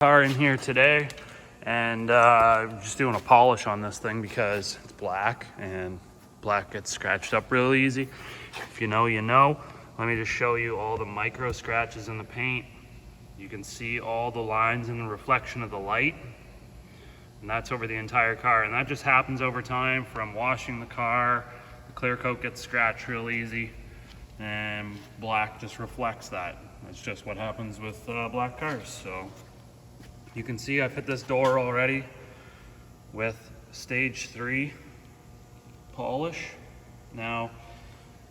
Car in here today, and just doing a polish on this thing because it's black and black gets scratched up real easy. If you know, you know. Let me just show you all the micro scratches in the paint. You can see all the lines in the reflection of the light, and that's over the entire car, and that just happens over time from washing the car. The clear coat gets scratched real easy, and black just reflects that. That's just what happens with black cars. So you can see I've hit this door already with stage 3 polish. Now,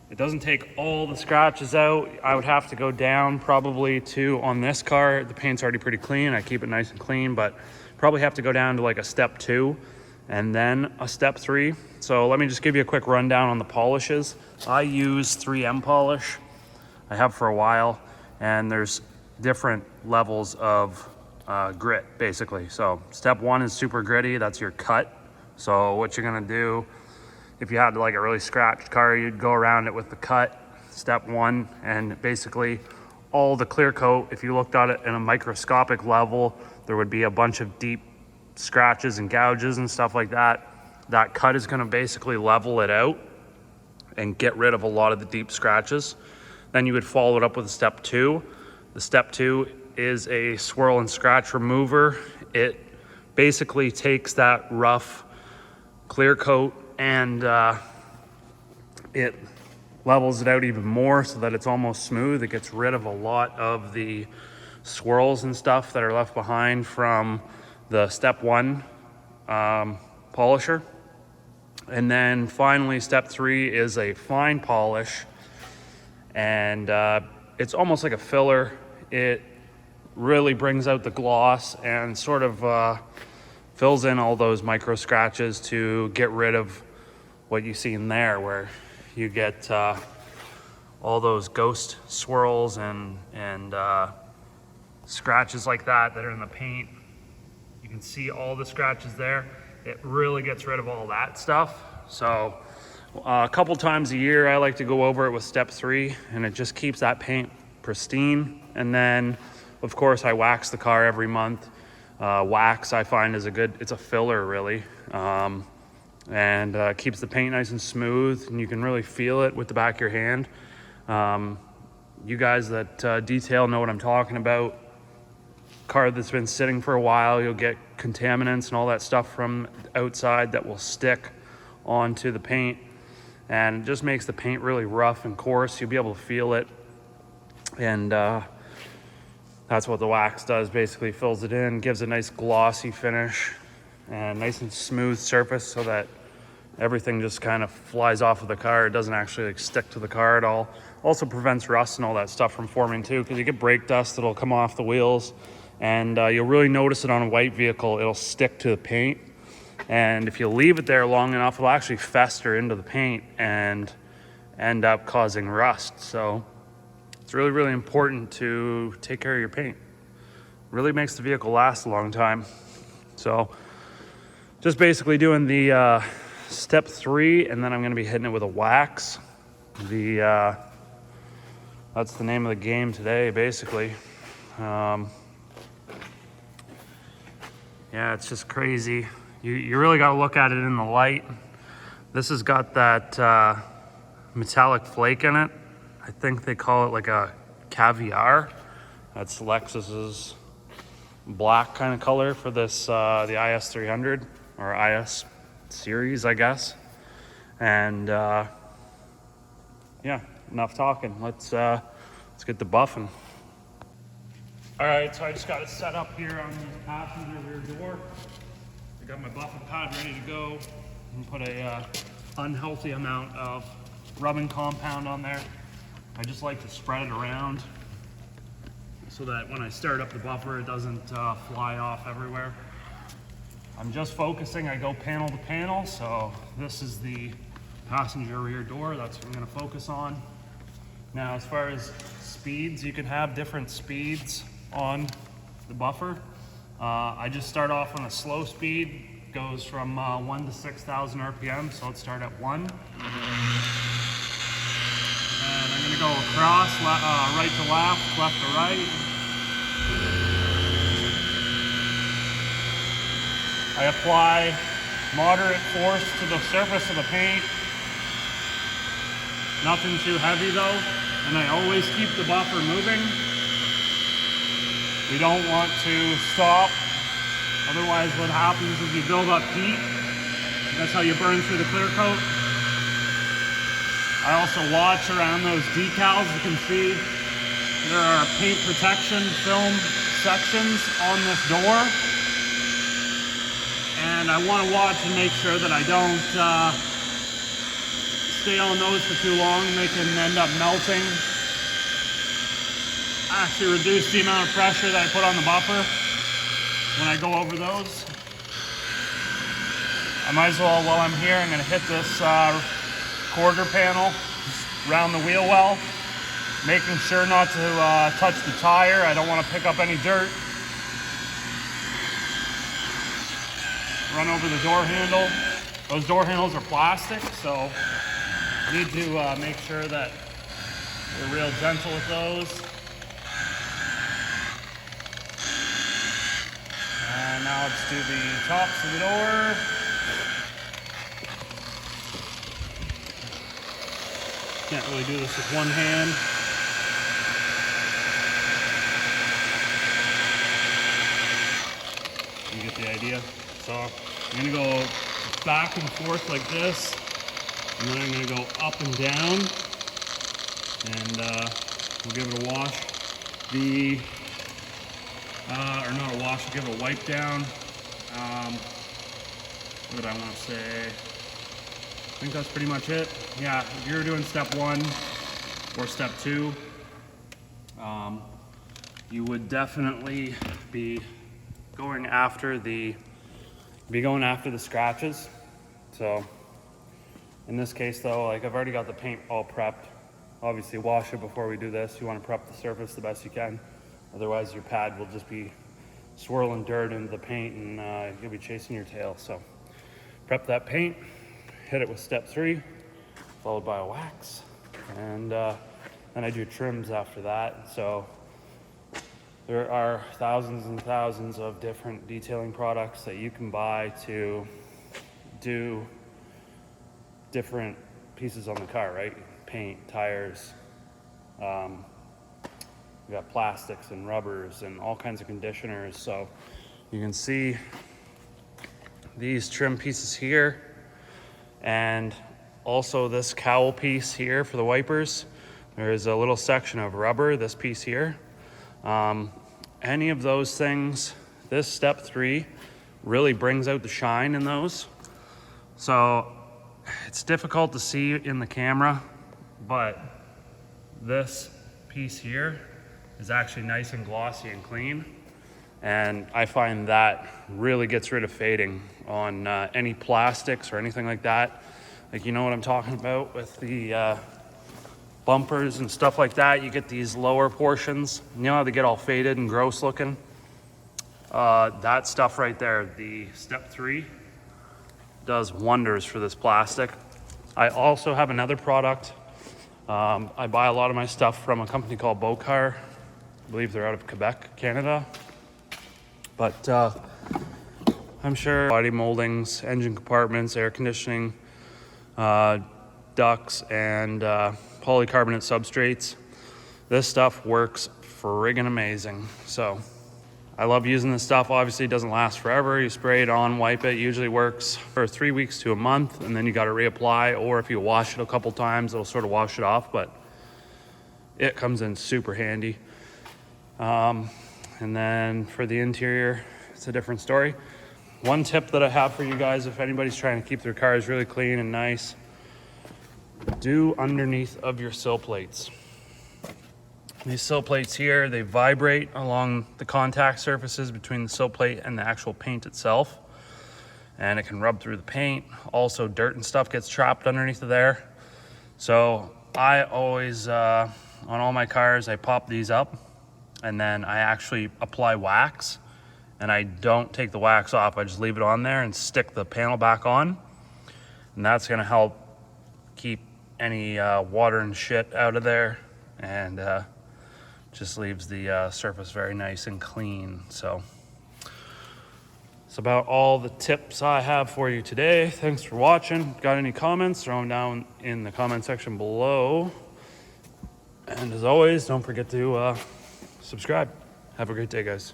it doesn't take all the scratches out. I would have to go down probably to, on this car, the paint's already pretty clean. I keep it nice and clean, but probably have to go down to like a step 2 and then a step 3. So let me just give you a quick rundown on the polishes. I use 3M polish. I have for a while, and there's different levels of grit basically. So step 1 is super gritty, that's your cut. So what you're gonna do, if you had like a really scratched car, you'd go around it with the cut, step 1, and basically all the clear coat, if you looked at it in a microscopic level, there would be a bunch of deep scratches and gouges and stuff like that. That cut is gonna basically level it out and get rid of a lot of the deep scratches. Then you would follow it up with a step 2. The step 2 is a swirl and scratch remover. It basically takes that rough clear coat and it levels it out even more so that it's almost smooth. It gets rid of a lot of the swirls and stuff that are left behind from the step 1 polisher. And then finally, step 3 is a fine polish, and it's almost like a filler. It really brings out the gloss and sort of fills in all those micro scratches to get rid of what you see in there, where you get all those ghost swirls and scratches like that are in the paint. You can see all the scratches there. It really gets rid of all that stuff. So a couple times a year I like to go over it with step 3, and it just keeps that paint pristine. And then of course I wax the car every month. Wax I find is it's a filler really, and keeps the paint nice and smooth, and you can really feel it with the back of your hand. You guys that detail know what I'm talking about. Car that's been sitting for a while, you'll get contaminants and all that stuff from outside that will stick onto the paint, and it just makes the paint really rough and coarse. You'll be able to feel it, and that's what the wax does, basically fills it in, gives a nice glossy finish and nice and smooth surface so that everything just kind of flies off of the car. It doesn't actually like stick to the car at all. Also prevents rust and all that stuff from forming too, because you get brake dust that'll come off the wheels, and you'll really notice it on a white vehicle. It'll stick to the paint, and if you leave it there long enough, it'll actually fester into the paint and end up causing rust. So it's really, really important to take care of your paint. Really makes the vehicle last a long time. So just basically doing the step 3, and then I'm gonna be hitting it with a wax. That's the name of the game today, basically. Yeah, it's just crazy. You really gotta look at it in the light. This has got that metallic flake in it. I think they call it like a caviar. That's Lexus's black kind of color for this, the IS 300 or IS series, I guess. And yeah, enough talking. Let's get the buffing. All right, so I just got it set up here on the passenger rear door. I got my buffing pad ready to go, and put a unhealthy amount of rubbing compound on there. I just like to spread it around so that when I start up the buffer, it doesn't fly off everywhere. I'm just focusing, I go panel to panel. So this is the passenger rear door, that's what I'm gonna focus on. Now, as far as speeds, you can have different speeds on the buffer. I just start off on a slow speed, goes from 1 to 6,000 RPM. So let's start at 1. And I'm gonna go across, right to left to right. I apply moderate force to the surface of the paint. Nothing too heavy though, and I always keep the buffer moving. We don't want to stop, otherwise what happens is you build up heat. That's how you burn through the clear coat. I also watch around those decals. You can see there are paint protection film sections on this door. And I want to watch and make sure that I don't stay on those for too long. They can end up melting. Actually reduce the amount of pressure that I put on the buffer when I go over those. I might as well, while I'm here, I'm going to hit this quarter panel around the wheel well, making sure not to touch the tire. I don't want to pick up any dirt. Run over the door handle. Those door handles are plastic, so I need to make sure that we're real gentle with those. And now let's do the tops of the door. Can't really do this with one hand. You get the idea? So I'm gonna go back and forth like this, and then I'm gonna go up and down, and we'll give it a wash. Or not a wash, we'll give it a wipe down. What did I want to say? I think that's pretty much it. Yeah, if you're doing step 1 or step 2, you would definitely be going after the scratches. So in this case though, like I've already got the paint all prepped. Obviously wash it before we do this. You want to prep the surface the best you can. Otherwise your pad will just be swirling dirt into the paint and you'll be chasing your tail. So prep that paint, hit it with step 3, followed by a wax. And then I do trims after that. So there are thousands and thousands of different detailing products that you can buy to do different pieces on the car, right? Paint, tires, we got plastics and rubbers and all kinds of conditioners. So you can see these trim pieces here, and also this cowl piece here for the wipers. There's a little section of rubber, this piece here. Any of those things, this step 3 really brings out the shine in those. So it's difficult to see in the camera, but this piece here is actually nice and glossy and clean. And I find that really gets rid of fading on any plastics or anything like that. Like, you know what I'm talking about with the bumpers and stuff like that. You get these lower portions, you know how they get all faded and gross looking? That stuff right there, the step 3, does wonders for this plastic. I also have another product. I buy a lot of my stuff from a company called Bocar. I believe they're out of Quebec, Canada. But I'm sure body moldings, engine compartments, air conditioning, ducts, and polycarbonate substrates. This stuff works friggin' amazing. So I love using this stuff. Obviously it doesn't last forever. You spray it on, wipe it. Usually works for 3 weeks to a month, and then you got to reapply, or if you wash it a couple times, it'll sort of wash it off, but it comes in super handy. And then for the interior, it's a different story. One tip that I have for you guys, if anybody's trying to keep their cars really clean and nice, do underneath of your sill plates. These sill plates here, they vibrate along the contact surfaces between the sill plate and the actual paint itself. And it can rub through the paint. Also, dirt and stuff gets trapped underneath of there. So I always, on all my cars, I pop these up, and then I actually apply wax, and I don't take the wax off. I just leave it on there and stick the panel back on. And that's gonna help keep any water and shit out of there, and just leaves the surface very nice and clean. So about all the tips I have for you today. Thanks for watching. Got any comments? Throw them down in the comment section below. And as always, don't forget to subscribe. Have a great day, guys.